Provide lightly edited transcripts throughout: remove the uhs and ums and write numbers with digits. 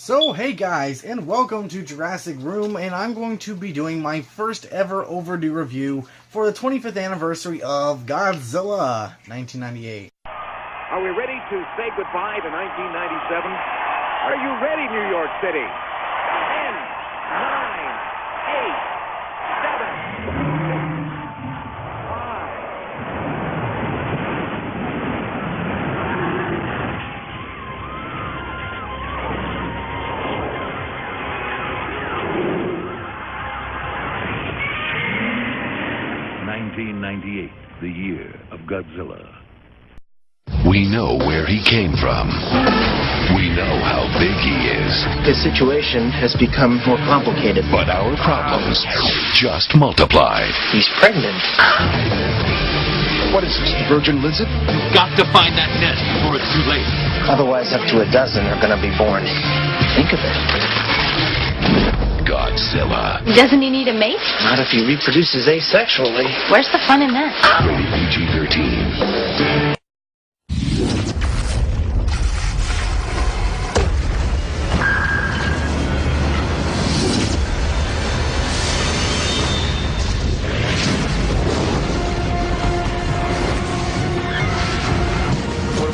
So hey guys, and welcome to Jurassic Room, and I'm going to be doing my first ever overdue review for the 25th anniversary of Godzilla 1998. Are we ready to say goodbye to 1997? Are you ready, New York City? 10, 9, 8, 7, 1998, the year of Godzilla. We know where he came from. We know how big he is. The situation has become more complicated. But our problems just multiplied. He's pregnant. What is this, the virgin lizard? You've got to find that nest before it's too late. Otherwise, up to a dozen are going to be born. Think of it. Godzilla. Doesn't he need a mate? Not if he reproduces asexually. Where's the fun in that? Rated PG-13.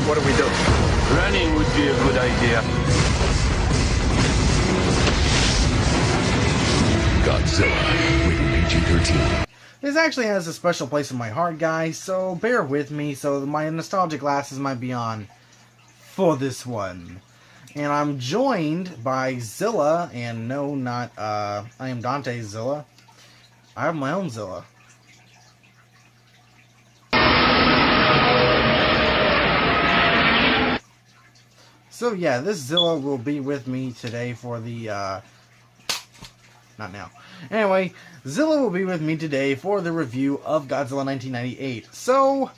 What do we do? Running would be a good idea. Godzilla. Rated PG-13. This actually has a special place in my heart, guys, so bear with me, so my nostalgia glasses might be on for this one. And I'm joined by Zilla, and no, not, I am Dante's Zilla. I have my own Zilla. So yeah, this Zilla will be with me today for the, not now. Anyway, Zilla will be with me today for the review of Godzilla 1998. So,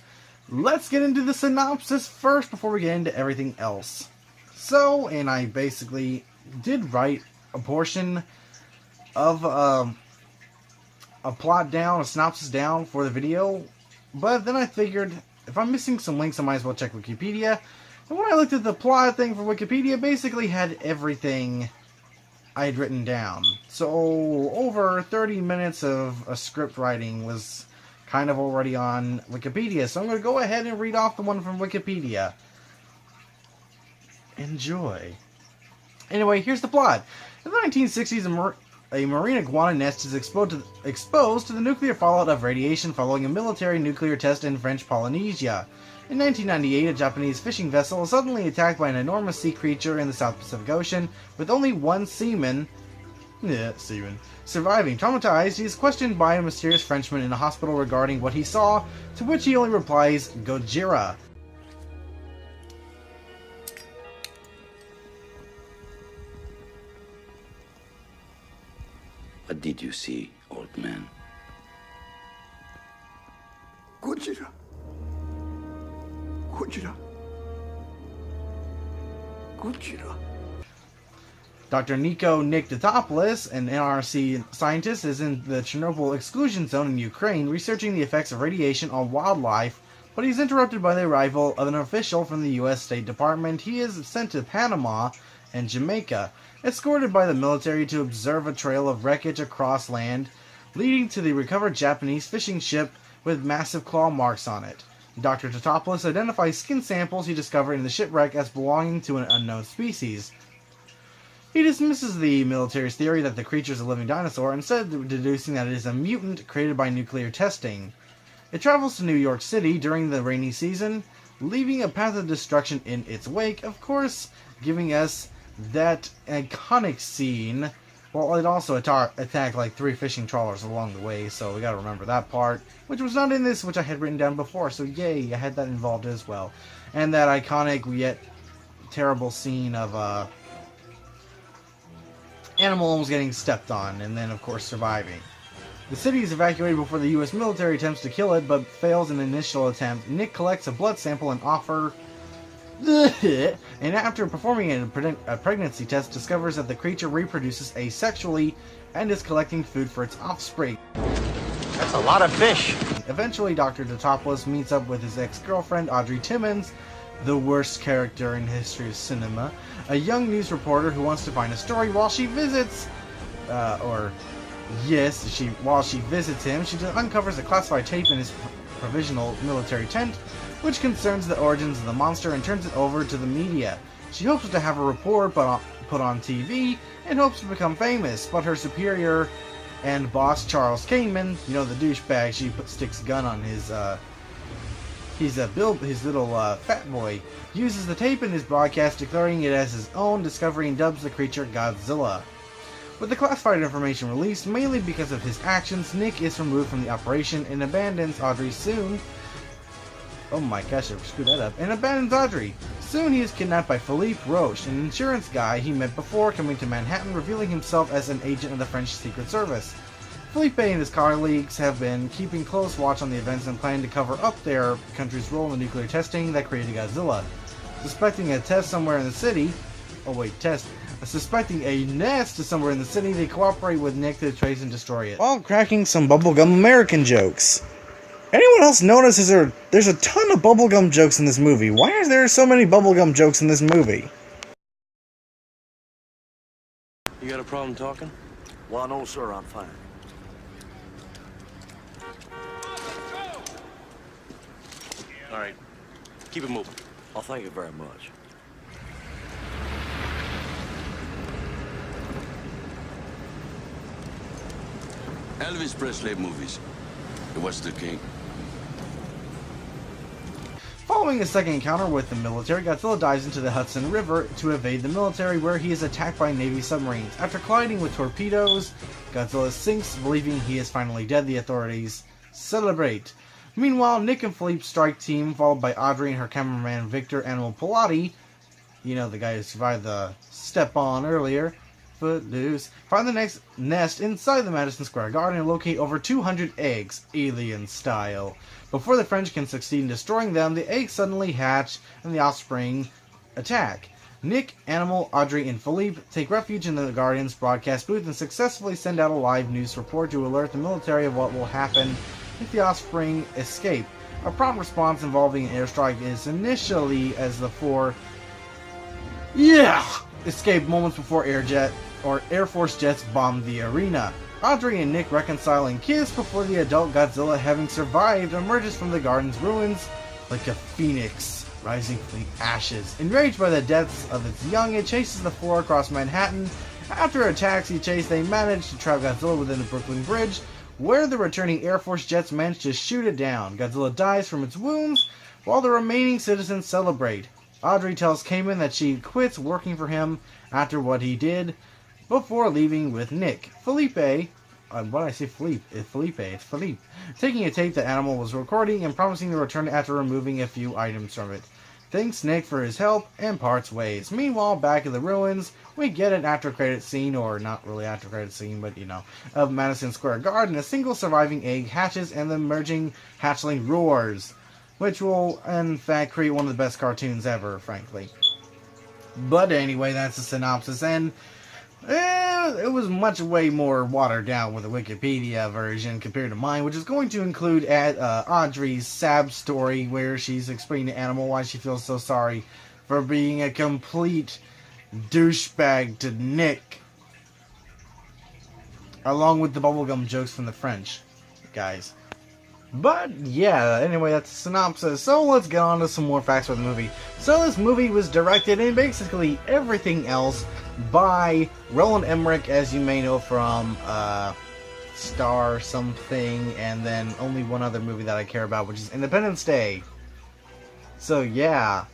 let's get into the synopsis first before we get into everything else. So, and I basically did write a portion of a plot down, a synopsis down for the video, but then I figured if I'm missing some links, I might as well check Wikipedia. And when I looked at the plot thing for Wikipedia, basically had everything I had written down. So over 30 minutes of a script writing was kind of already on Wikipedia. So I'm going to go ahead and read off the one from Wikipedia. Enjoy. Anyway, here's the plot. In the 1960s, a marine iguana nest is exposed to the nuclear fallout of radiation following a military nuclear test in French Polynesia. In 1998, a Japanese fishing vessel is suddenly attacked by an enormous sea creature in the South Pacific Ocean, with only one seaman surviving. Traumatized, he is questioned by a mysterious Frenchman in a hospital regarding what he saw, to which he only replies, Godzilla. What did you see, old man? Godzilla. Godzilla. Godzilla. Dr. Nick Tatopoulos, an NRC scientist, is in the Chernobyl exclusion zone in Ukraine researching the effects of radiation on wildlife, but he's interrupted by the arrival of an official from the U.S. State Department. He is sent to Panama and Jamaica, escorted by the military to observe a trail of wreckage across land, leading to the recovered Japanese fishing ship with massive claw marks on it. Dr. Tatopoulos identifies skin samples he discovered in the shipwreck as belonging to an unknown species. He dismisses the military's theory that the creature is a living dinosaur, instead deducing that it is a mutant created by nuclear testing. It travels to New York City during the rainy season, leaving a path of destruction in its wake, of course, giving us that iconic scene. Well, it also attacked like 3 fishing trawlers along the way, so we gotta remember that part, which was not in this, which I had written down before, so yay, I had that involved as well. And that iconic yet terrible scene of animal almost getting stepped on, and then of course surviving. The city is evacuated before the US military attempts to kill it, but fails in the initial attempt. Nick collects a blood sample and and after performing a pregnancy test, discovers that the creature reproduces asexually and is collecting food for its offspring. That's a lot of fish. Eventually, Dr. Tatopoulos meets up with his ex-girlfriend, Audrey Timmons, the worst character in the history of cinema, a young news reporter who wants to find a story while she visits, while she visits him, she uncovers a classified tape in his provisional military tent, which concerns the origins of the monster and turns it over to the media. She hopes to have a report put on TV and hopes to become famous, but her superior and boss, Charles Kaneman, you know, the douchebag, sticks a gun on his, his little fat boy, uses the tape in his broadcast, declaring it as his own discovery and dubs the creature Godzilla. With the classified information released, mainly because of his actions, Nick is removed from the operation and abandons Audrey soon. Oh my gosh, I screwed that up. And abandons Audrey. Soon he is kidnapped by Philippe Roche, an insurance guy he met before coming to Manhattan, revealing himself as an agent of the French Secret Service. Philippe and his colleagues have been keeping close watch on the events and plan to cover up their country's role in the nuclear testing that created Godzilla. Suspecting a nest somewhere in the city, they cooperate with Nick to trace and destroy it, while cracking some bubblegum American jokes. Anyone else notice there's a ton of bubblegum jokes in this movie? Why is there so many bubblegum jokes in this movie? You got a problem talking? Well, no, sir, I'm fine. All right. Keep it moving. Oh, thank you very much. Elvis Presley movies. It was the king. Following a second encounter with the military, Godzilla dives into the Hudson River to evade the military, where he is attacked by Navy submarines. After colliding with torpedoes, Godzilla sinks, believing he is finally dead. The authorities celebrate. Meanwhile, Nick and Philippe's strike team, followed by Audrey and her cameraman Victor Animal Pilati, you know, the guy who survived the step-on earlier, Footloose, find the next nest inside the Madison Square Garden and locate over 200 eggs, alien style. Before the French can succeed in destroying them, the eggs suddenly hatch and the offspring attack. Nick, Animal, Audrey, and Philippe take refuge in the Guardian's broadcast booth and successfully send out a live news report to alert the military of what will happen if the offspring escape. A prompt response involving an airstrike is initially as the four escape moments before Air Force jets bomb the arena. Audrey and Nick reconcile and kiss before the adult Godzilla, having survived, emerges from the garden's ruins like a phoenix rising from the ashes. Enraged by the deaths of its young, it chases the four across Manhattan. After a taxi chase, they manage to trap Godzilla within the Brooklyn Bridge, where the returning Air Force jets manage to shoot it down. Godzilla dies from its wounds, while the remaining citizens celebrate. Audrey tells Kamen that she quits working for him after what he did, before leaving with Nick. Philippe, it's Philippe, taking a tape that Animal was recording and promising to return it after removing a few items from it. Thanks Nick for his help and parts ways. Meanwhile, back in the ruins, we get an after-credit scene, or not really after-credit scene, but you know, of Madison Square Garden. A single surviving egg hatches and the emerging hatchling roars, which will, in fact, create one of the best cartoons ever, frankly. But anyway, that's the synopsis, and it was way more watered down with the Wikipedia version compared to mine, which is going to include Audrey's sad story, where she's explaining to Animal why she feels so sorry for being a complete douchebag to Nick, along with the bubblegum jokes from the French guys. But yeah, anyway, that's the synopsis. So let's get on to some more facts about the movie. So this movie was directed, and basically everything else, by Roland Emmerich, as you may know from Star something, and then only one other movie that I care about, which is Independence Day. So yeah,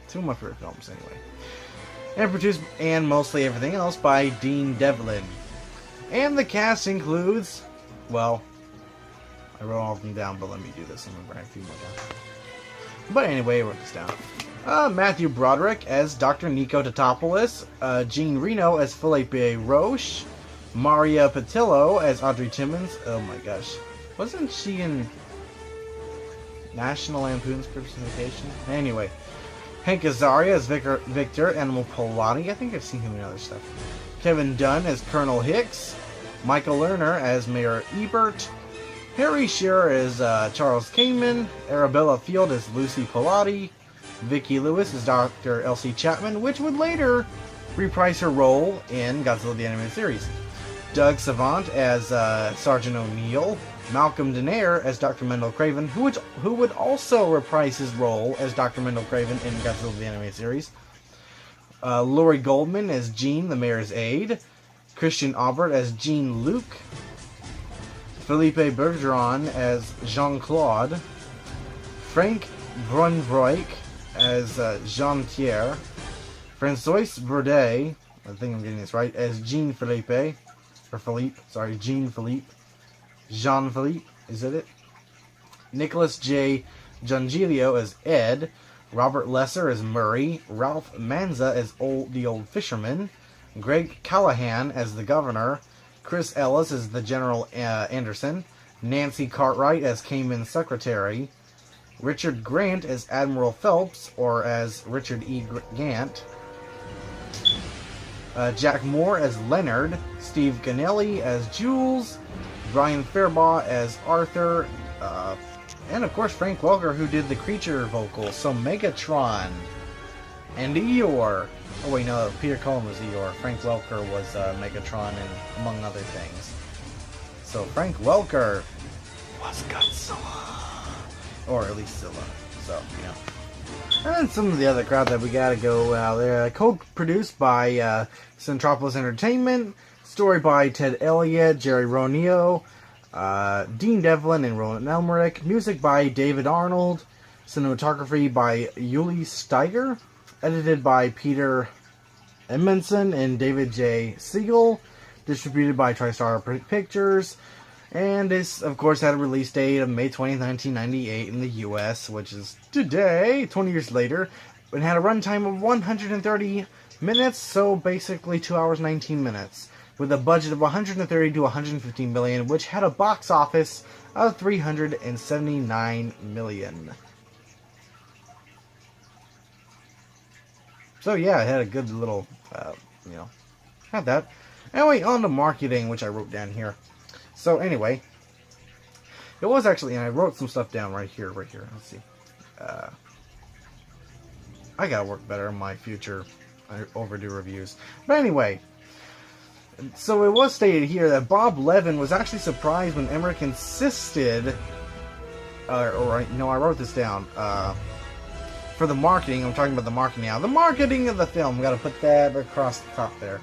two of my favorite films anyway. And produced, and mostly everything else, by Dean Devlin. And the cast includes, well, I wrote all of them down, but let me do this. I'm going to write a few more down. But anyway, I wrote this down. Matthew Broderick as Dr. Nico Tatopoulos, Jean Reno as Philippe Roche, Maria Patillo as Audrey Timmons. Oh my gosh. Wasn't she in National Lampoon's Christmas Vacation? Anyway. Hank Azaria as Victor Animal Pilati. I think I've seen him in other stuff. Kevin Dunn as Colonel Hicks. Michael Lerner as Mayor Ebert. Harry Shearer as Charles Kaneman. Arabella Field as Lucy Pilati. Vicki Lewis as Dr. Elsie Chapman, which would later reprise her role in Godzilla the Animated Series. Doug Savant as Sergeant O'Neill. Malcolm Denaire as Dr. Mendel Craven, who would also reprise his role as Dr. Mendel Craven in Godzilla the Animated Series. Laurie Goldman as Jean, the mayor's aide. Christian Aubert as Jean-Luc. Philippe Bergeron as Jean-Claude. Frank Brunbroik as Jean-Pierre. François Bourdet, I think I'm getting this right, as Jean-Philippe. Jean-Philippe. Jean-Philippe, is it? Nicholas J. Giangilio as Ed. Robert Lesser as Murray. Ralph Manza as the old fisherman. Greg Callahan as the governor. Chris Ellis as the General Anderson. Nancy Cartwright as Cayman's secretary. Richard Grant as Admiral Phelps, or as Richard E. Gant. Jack Moore as Leonard. Steve Ganelli as Jules. Brian Fairbaugh as Arthur. And of course Frank Welker, who did the creature vocals. So Megatron and Eeyore. Oh wait, no, Peter Cullen was Eeyore. Frank Welker was Megatron, and among other things. So Frank Welker was Godzilla, or at least Zilla. So and some of the other crowd that we gotta go out there. Co-produced by Centropolis Entertainment. Story by Ted Elliott, Jerry Ronio, Dean Devlin, and Roland Elmerick. Music by David Arnold. Cinematography by Yuli Steiger. Edited by Peter Edmondson and David J. Siegel. Distributed by TriStar Pictures. And this, of course, had a release date of May 20th, 1998 in the US, which is today, 20 years later. It had a runtime of 130 minutes, so basically 2 hours, 19 minutes. With a budget of 130 to 150 million, which had a box office of 379 million. So yeah, it had a good little, had that. Anyway, on to marketing, which I wrote down here. So anyway, it was actually, and I wrote some stuff down right here. Let's see. I gotta work better on my future overdue reviews. But anyway, so it was stated here that Bob Levin was actually surprised when Emmerich insisted, I wrote this down, for the marketing. I'm talking about the marketing now. The marketing of the film. Got to put that across the top there.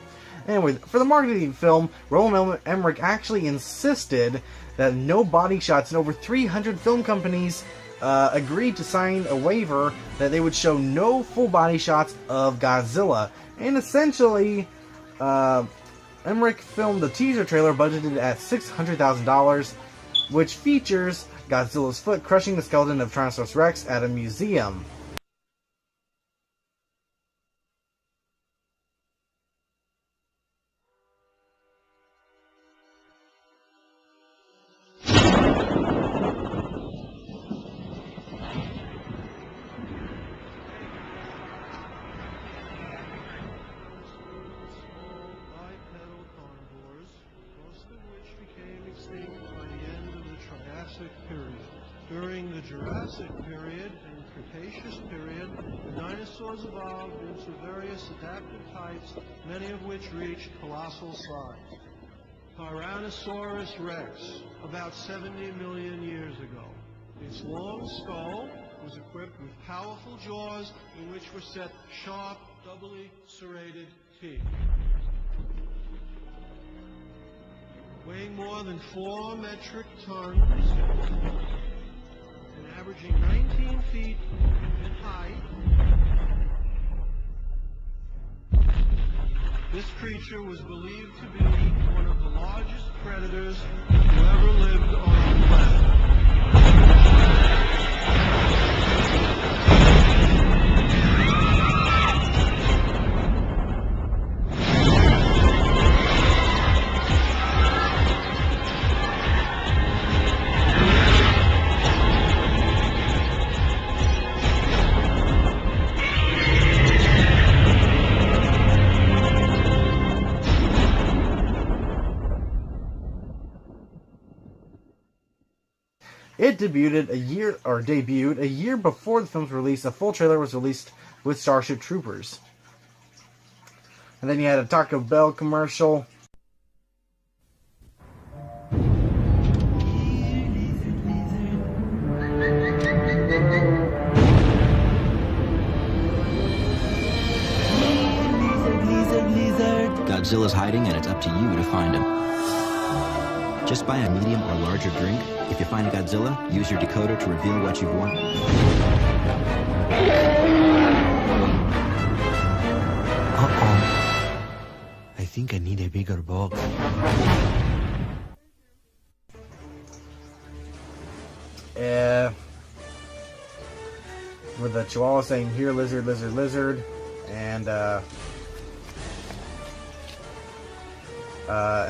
Anyway, for the marketing of the film, Roland Emmerich actually insisted that no body shots, and over 300 film companies agreed to sign a waiver that they would show no full body shots of Godzilla. And essentially, Emmerich filmed the teaser trailer budgeted at $600,000, which features Godzilla's foot crushing the skeleton of Tyrannosaurus Rex at a museum. During the Jurassic period and Cretaceous period, the dinosaurs evolved into various adaptive types, many of which reached colossal size. Tyrannosaurus rex, about 70 million years ago. Its long skull was equipped with powerful jaws in which were set sharp, doubly serrated teeth. Weighing more than 4 metric tons, averaging 19 feet in height. This creature was believed to be one of the largest predators who ever lived on our planet. It debuted a year before the film's release. A full trailer was released with Starship Troopers. And then you had a Taco Bell commercial. Godzilla's hiding, and it's up to you to find him. Just buy a medium or larger drink. If you find a Godzilla, use your decoder to reveal what you've won. Uh-oh. I think I need a bigger box. With the Chihuahua saying, "Here, lizard, lizard, lizard," and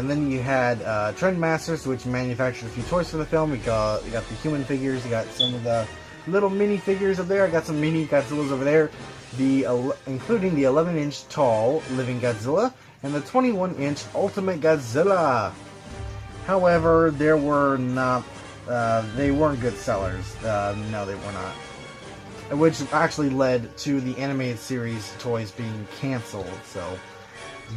then you had Trendmasters, which manufactured a few toys for the film. You got the human figures. You got some of the little mini figures up there. I got some mini Godzillas over there, including the 11-inch tall Living Godzilla and the 21-inch Ultimate Godzilla. However, they weren't good sellers. No, they were not. Which actually led to the animated series toys being canceled. So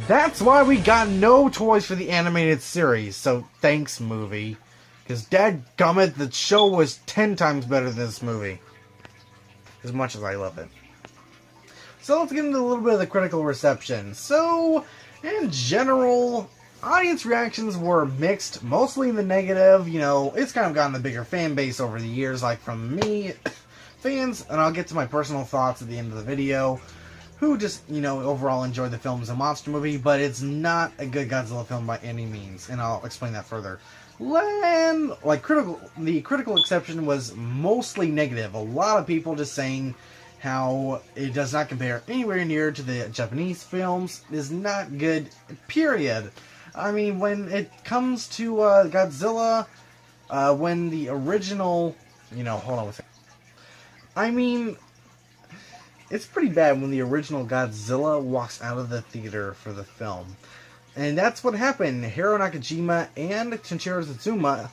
that's why we got no toys for the animated series. So thanks, movie. Because dadgummit, the show was 10 times better than this movie. As much as I love it. So let's get into a little bit of the critical reception. So, in general, audience reactions were mixed. Mostly in the negative. You know, it's kind of gotten a bigger fan base over the years. Like from me, fans, and I'll get to my personal thoughts at the end of the video, who just, you know, overall enjoyed the film as a monster movie, but it's not a good Godzilla film by any means, and I'll explain that further. The critical exception was mostly negative. A lot of people just saying how it does not compare anywhere near to the Japanese films. It is not good, period. I mean, when it comes to Godzilla, when the original, hold on a second. I mean, it's pretty bad when the original Godzilla walks out of the theater for the film. And that's what happened. Hiro Nakajima and Shinichiro Suzume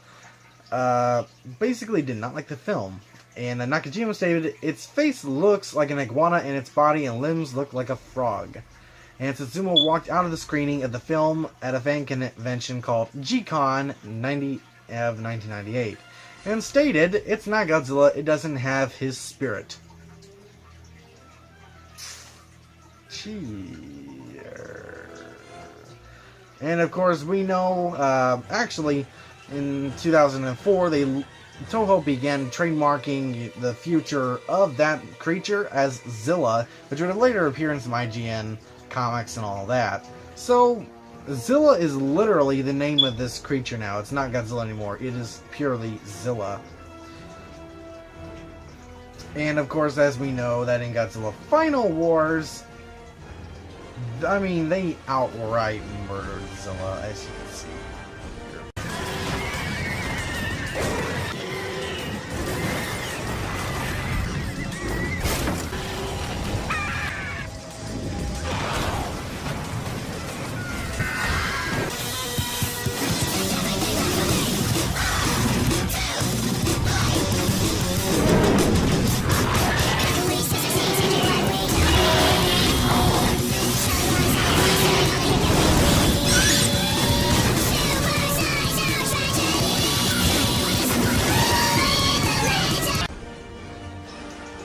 basically did not like the film. And Nakajima stated, "Its face looks like an iguana and its body and limbs look like a frog." And Suzume walked out of the screening of the film at a fan convention called G-Con 1998. And stated, "It's not Godzilla, it doesn't have his spirit." And of course, we know, actually, in 2004, Toho began trademarking the future of that creature as Zilla, which would later appear in some IGN comics and all that. So, Zilla is literally the name of this creature now. It's not Godzilla anymore. It is purely Zilla. And of course, as we know, that in Godzilla Final Wars, I mean, they outright murdered Zilla, as you can see.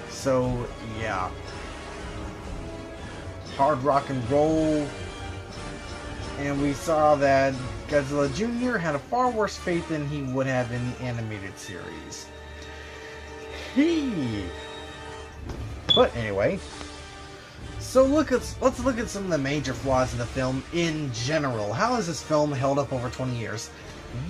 So, yeah. Hard rock and roll. And we saw that Godzilla Jr. had a far worse fate than he would have in the animated series. But anyway. So let's look at some of the major flaws of the film in general. How has this film held up over 20 years?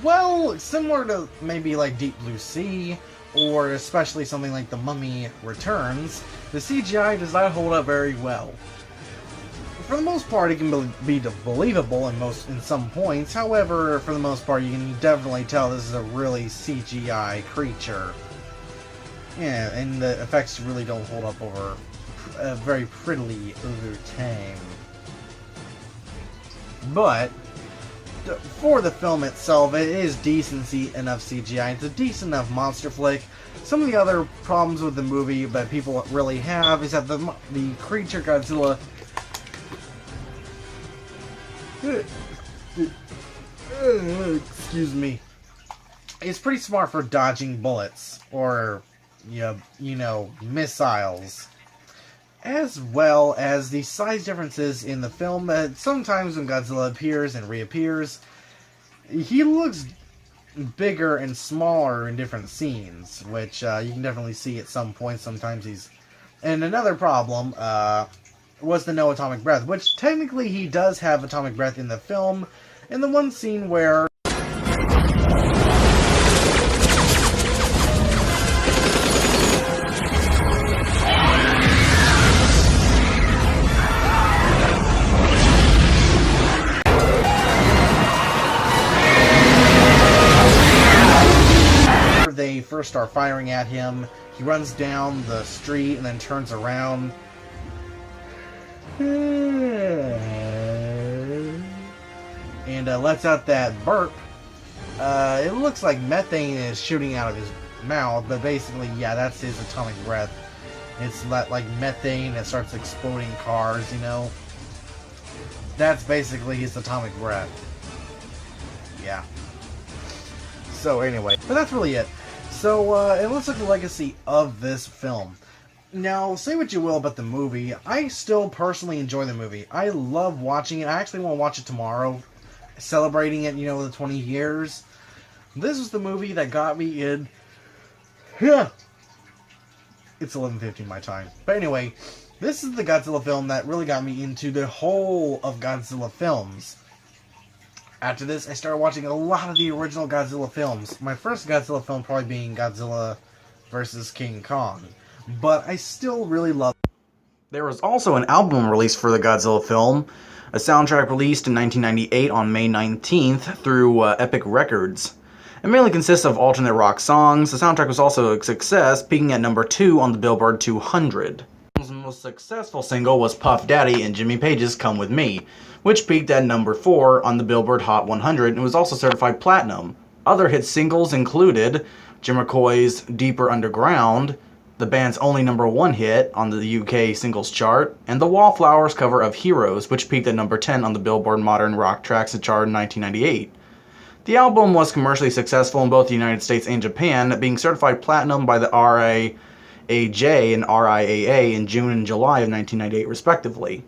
Well, similar to maybe like Deep Blue Sea, or especially something like The Mummy Returns, the CGI does not hold up very well. For the most part, it can be believable in some points. However, for the most part, you can definitely tell this is a really CGI creature. Yeah, and the effects really don't hold up very prettily over time. But for the film itself, it is decent enough CGI. It's a decent enough monster flick. Some of the other problems with the movie that people really have is that the creature Godzilla... excuse me. Is pretty smart for dodging bullets or, you know, missiles. As well as the size differences in the film, that sometimes when Godzilla appears and reappears, he looks bigger and smaller in different scenes, which you can definitely see at some points. Sometimes he's... And another problem was the no atomic breath, which technically he does have atomic breath in the film, in the one scene where... they first start firing at him, he runs down the street and then turns around. And lets out that burp. It looks like methane is shooting out of his mouth, but basically, yeah, that's his atomic breath. It's like methane that starts exploding cars, you know? That's basically his atomic breath. Yeah. So anyway, but that's really it. So it looks like the legacy of this film. Now, say what you will about the movie, I still personally enjoy the movie. I love watching it. I actually want to watch it tomorrow, celebrating it, you know, the 20 years. This was the movie that got me in... It's 11:50 my time. But anyway, this is the Godzilla film that really got me into the whole of Godzilla films. After this, I started watching a lot of the original Godzilla films. My first Godzilla film probably being Godzilla vs. King Kong. But I still really love it. There was also an album released for the Godzilla film, a soundtrack released in 1998 on May 19th through Epic Records. It mainly consists of alternate rock songs. The soundtrack was also a success, peaking at number 2 on the Billboard 200. The most successful single was Puff Daddy and Jimmy Page's Come With Me, which peaked at number 4 on the Billboard Hot 100 and was also certified platinum. Other hit singles included Jamiroquai's Deeper Underground, the band's only number 1 hit on the UK singles chart, and the Wallflowers cover of Heroes, which peaked at number 10 on the Billboard Modern Rock Tracks chart in 1998. The album was commercially successful in both the United States and Japan, being certified platinum by the RIAJ and RIAA in June and July of 1998 respectively,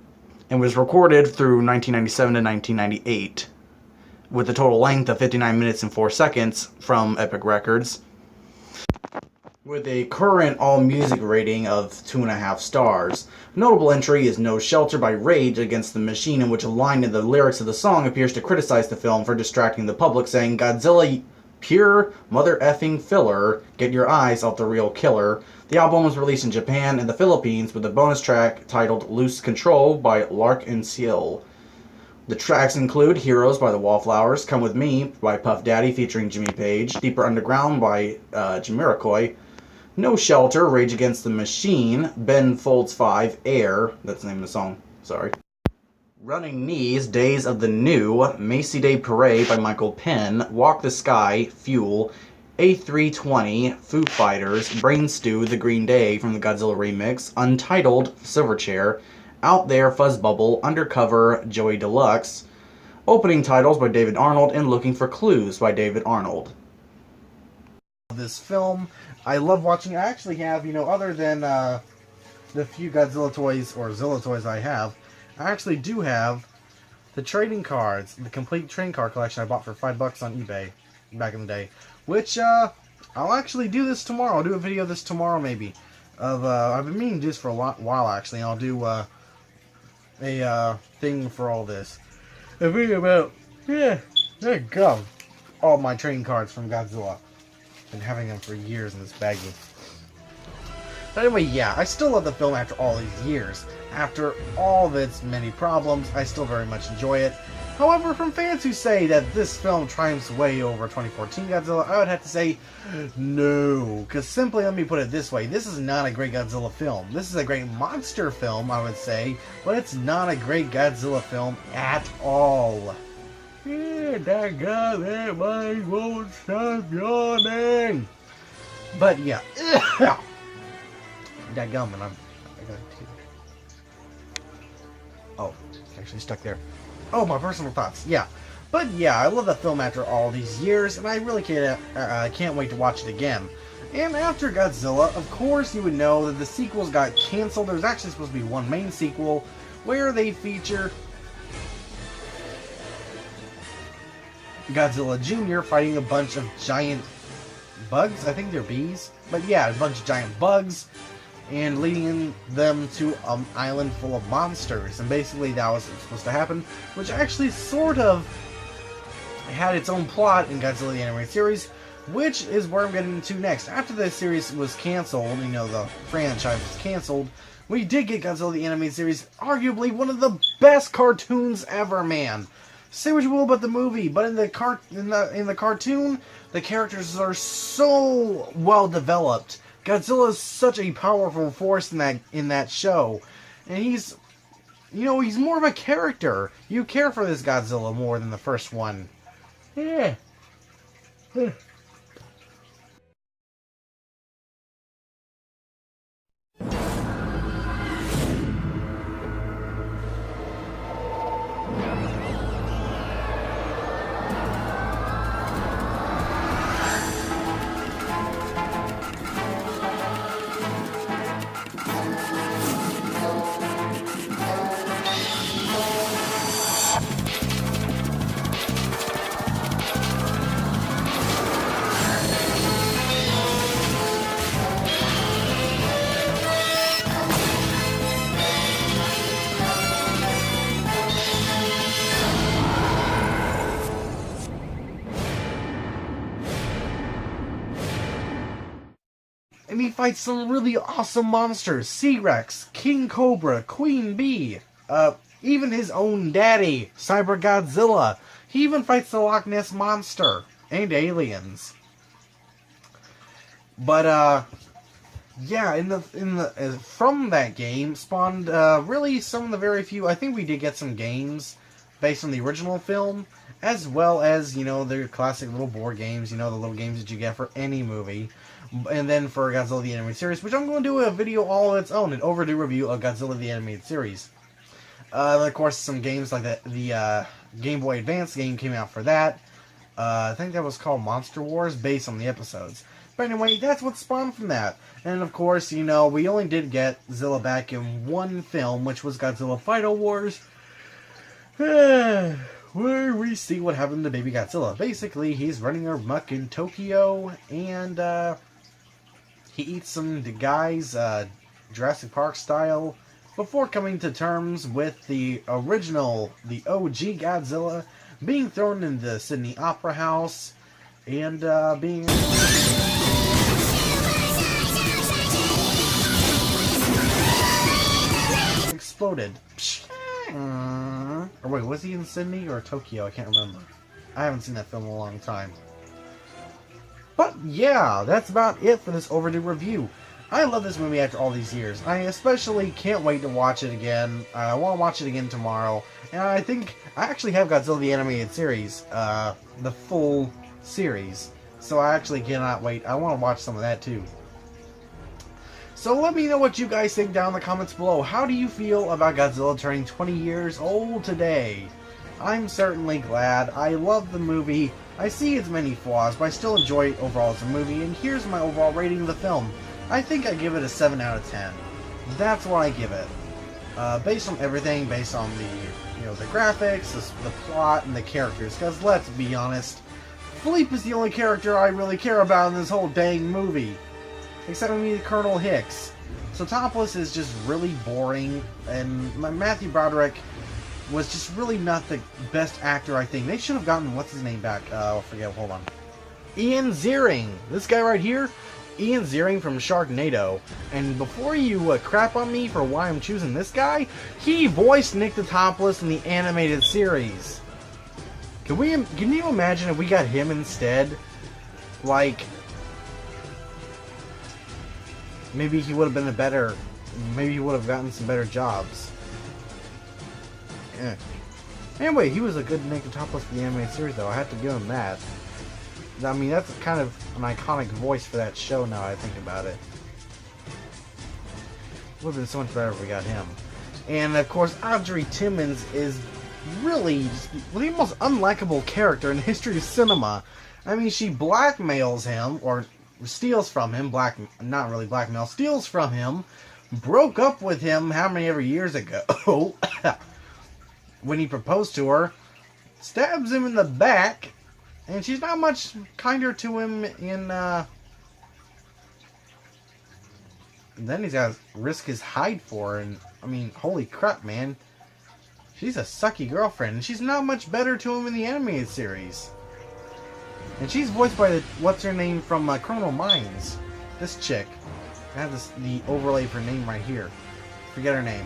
and was recorded through 1997 to 1998, with a total length of 59 minutes and 4 seconds from Epic Records, with a current all-music rating of 2.5 stars. A notable entry is No Shelter by Rage Against the Machine, in which a line in the lyrics of the song appears to criticize the film for distracting the public, saying, "Godzilla, pure mother-effing filler, get your eyes off the real killer." The album was released in Japan and the Philippines with a bonus track titled Loose Control by Lark and Seal. The tracks include Heroes by the Wallflowers, Come With Me by Puff Daddy featuring Jimmy Page, Deeper Underground by Jamiroquai, No Shelter, Rage Against the Machine, Ben Folds 5, Air, that's the name of the song, sorry. Running Knees, Days of the New, Macy Day Parade by Michael Penn, Walk the Sky, Fuel, A320, Foo Fighters, Brain Stew, The Green Day from the Godzilla remix, Untitled, Silverchair, Out There, Fuzzbubble, Undercover, Joey Deluxe, opening titles by David Arnold, and Looking for Clues by David Arnold. This film, I love watching. I actually have, you know, other than the few Godzilla toys or Zilla toys I have, I actually do have the trading cards, the complete trading card collection I bought for $5 on eBay back in the day. Which I'll actually do this tomorrow. I'll do a video of this tomorrow, maybe. Of I've been meaning to do this for a while actually. And I'll do a thing for all this. A video about there you go. All my trading cards from Godzilla. Been having them for years in this baggie. But anyway, yeah, I still love the film after all these years. After all of its many problems, I still very much enjoy it. However, from fans who say that this film triumphs way over 2014 Godzilla, I would have to say no. Because simply, let me put it this way, this is not a great Godzilla film. This is a great monster film, I would say, but it's not a great Godzilla film at all. Yeah, daggone, that mind won't stop yawning. But yeah. Daggum, and I got a tear. Oh, it's actually stuck there. Oh, my personal thoughts. Yeah. But yeah, I love the film after all these years, and I really can't wait to watch it again. And after Godzilla, of course you would know that the sequels got canceled. There's actually supposed to be one main sequel where they feature Godzilla Jr. fighting a bunch of giant bugs. I think they're bees. But yeah, a bunch of giant bugs. And leading them to an island full of monsters. And basically that was supposed to happen. Which actually sort of had its own plot in Godzilla the Animated Series. Which is where I'm getting into next. After the series was canceled, you know, the franchise was canceled, we did get Godzilla the Animated Series. Arguably one of the best cartoons ever, man. Say what you will about the movie, but in the cartoon, the characters are so well developed. Godzilla is such a powerful force in that show, and he's more of a character. You care for this Godzilla more than the first one. Yeah. And he fights some really awesome monsters. T-Rex, King Cobra, Queen Bee, even his own daddy, Cyber Godzilla. He even fights the Loch Ness Monster and aliens. But yeah, from that game spawned really some of the very few. I think we did get some games based on the original film, as well as their classic little board games. The little games that you get for any movie. And then for Godzilla the Animated Series, which I'm going to do a video all of its own, an overdue review of Godzilla the Animated Series. And of course, some games like the Game Boy Advance game came out for that. I think that was called Monster Wars, based on the episodes. But anyway, that's what spawned from that. And of course, we only did get Zilla back in one film, which was Godzilla Final Wars. Where we see what happened to baby Godzilla. Basically, he's running amok in Tokyo, and he eats some guys, Jurassic Park style, before coming to terms with the original, the OG Godzilla, being thrown into the Sydney Opera House, and being exploded. Or wait, was he in Sydney or Tokyo? I can't remember. I haven't seen that film in a long time. But yeah, that's about it for this overdue review. I love this movie after all these years. I especially can't wait to watch it again. I want to watch it again tomorrow. And I think I actually have Godzilla the Animated Series, the full series. So I actually cannot wait. I want to watch some of that too. So let me know what you guys think down in the comments below. How do you feel about Godzilla turning 20 years old today? I'm certainly glad. I love the movie. I see its many flaws, but I still enjoy it overall as a movie. And here's my overall rating of the film. I think I give it a 7 out of 10. That's what I give it. Based on everything, based on the graphics, the plot, and the characters. Because let's be honest, Philippe is the only character I really care about in this whole dang movie. Except for me, Colonel Hicks. So Topless is just really boring, and Matthew Broderick was just really not the best actor, I think. They should have gotten, what's his name back? I forget, hold on. Ian Ziering. This guy right here, Ian Ziering from Sharknado. And before you crap on me for why I'm choosing this guy, he voiced Nick the Topless in the animated series. Can you imagine if we got him instead? Like, maybe he would have been maybe he would have gotten some better jobs. Yeah. Anyway, he was a good Nick Topless for the animated series, though. I have to give him that. I mean, that's kind of an iconic voice for that show now I think about it. Would have been so much better if we got him. And, of course, Audrey Timmons is really just the most unlikable character in the history of cinema. I mean, she blackmails him, or steals from him, not really blackmail, steals from him, broke up with him how many ever years ago, when he proposed to her, stabs him in the back, and she's not much kinder to him in, then he's got to risk his hide for her, and, I mean, holy crap, man. She's a sucky girlfriend, and she's not much better to him in the animated series. And she's voiced by what's her name from Criminal Minds? This chick. I have the overlay for her name right here. Forget her name.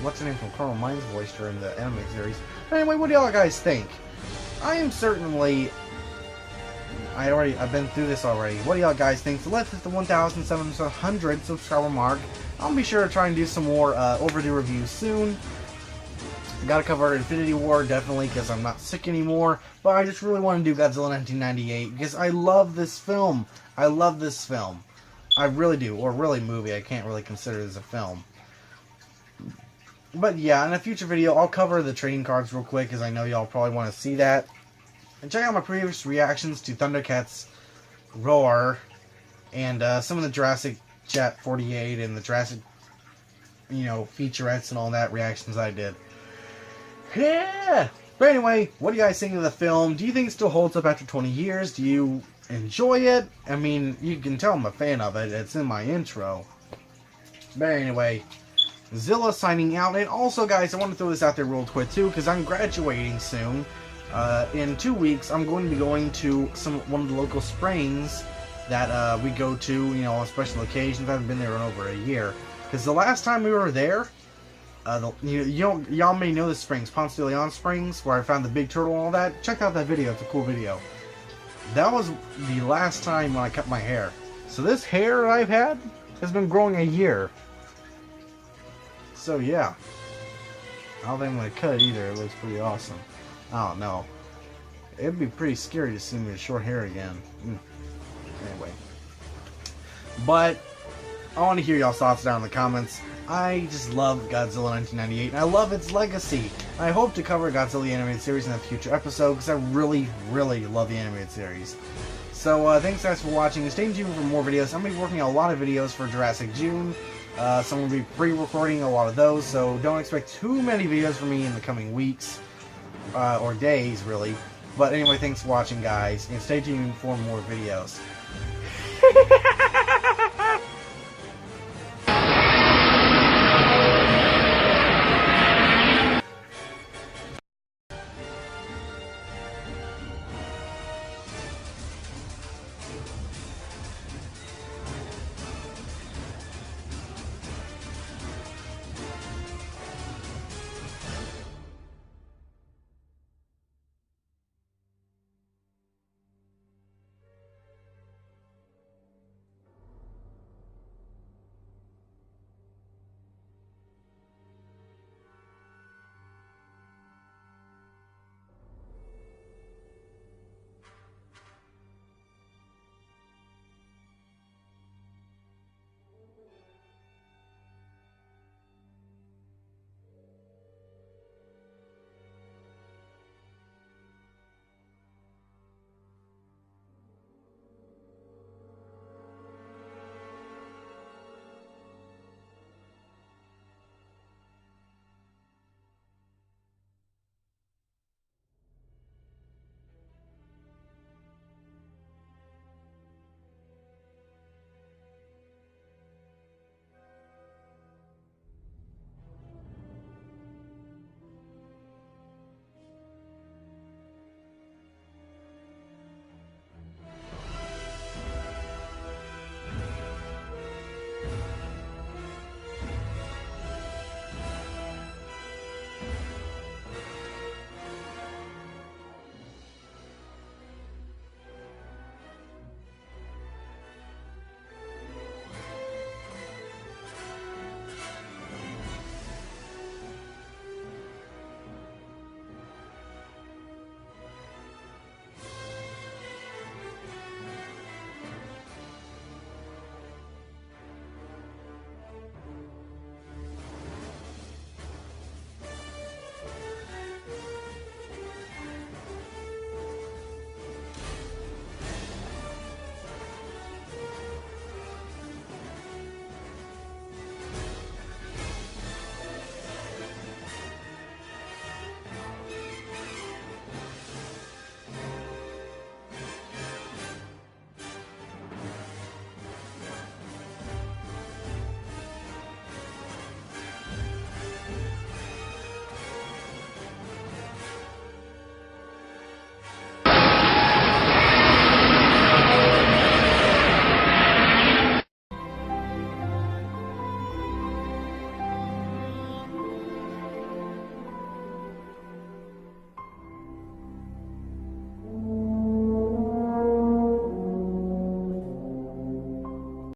What's her name from Criminal Minds voiced her in the animated series. But anyway, what do y'all guys think? I am certainly... I've been through this already. What do y'all guys think? So let's hit the 1,700 subscriber mark. I'll be sure to try and do some more Overdue reviews soon. Gotta cover Infinity War, definitely, because I'm not sick anymore. But I just really want to do Godzilla 1998, because I love this film. I love this film. I really do. Or really movie. I can't really consider it as a film. But yeah, in a future video, I'll cover the trading cards real quick, because I know y'all probably want to see that. And check out my previous reactions to Thundercats Roar, and some of the Jurassic Jet 48 and the Jurassic, featurettes and all that reactions I did. Yeah! But anyway, what do you guys think of the film? Do you think it still holds up after 20 years? Do you enjoy it? I mean, you can tell I'm a fan of it. It's in my intro. But anyway, Zilla signing out. And also, guys, I want to throw this out there real quick, too, because I'm graduating soon. In 2 weeks, I'm going to be going to one of the local springs that we go to, on special occasions. I haven't been there in over a year. Because the last time we were there, y'all may know the springs, Ponce de Leon Springs, where I found the big turtle and all that. Check out that video, it's a cool video. That was the last time when I cut my hair. So this hair I've had has been growing a year. So yeah. I don't think I'm going to cut it either, it looks pretty awesome. I don't know. It'd be pretty scary to see me with short hair again. Anyway. But I want to hear y'all's thoughts down in the comments. I just love Godzilla 1998, and I love its legacy. I hope to cover Godzilla the animated series in a future episode, because I really, really love the animated series. So, thanks guys for watching, and stay tuned for more videos. I'm going to be working on a lot of videos for Jurassic June. So I'm going to be pre-recording a lot of those, so don't expect too many videos from me in the coming weeks. Or days, really. But anyway, thanks for watching, guys, and stay tuned for more videos.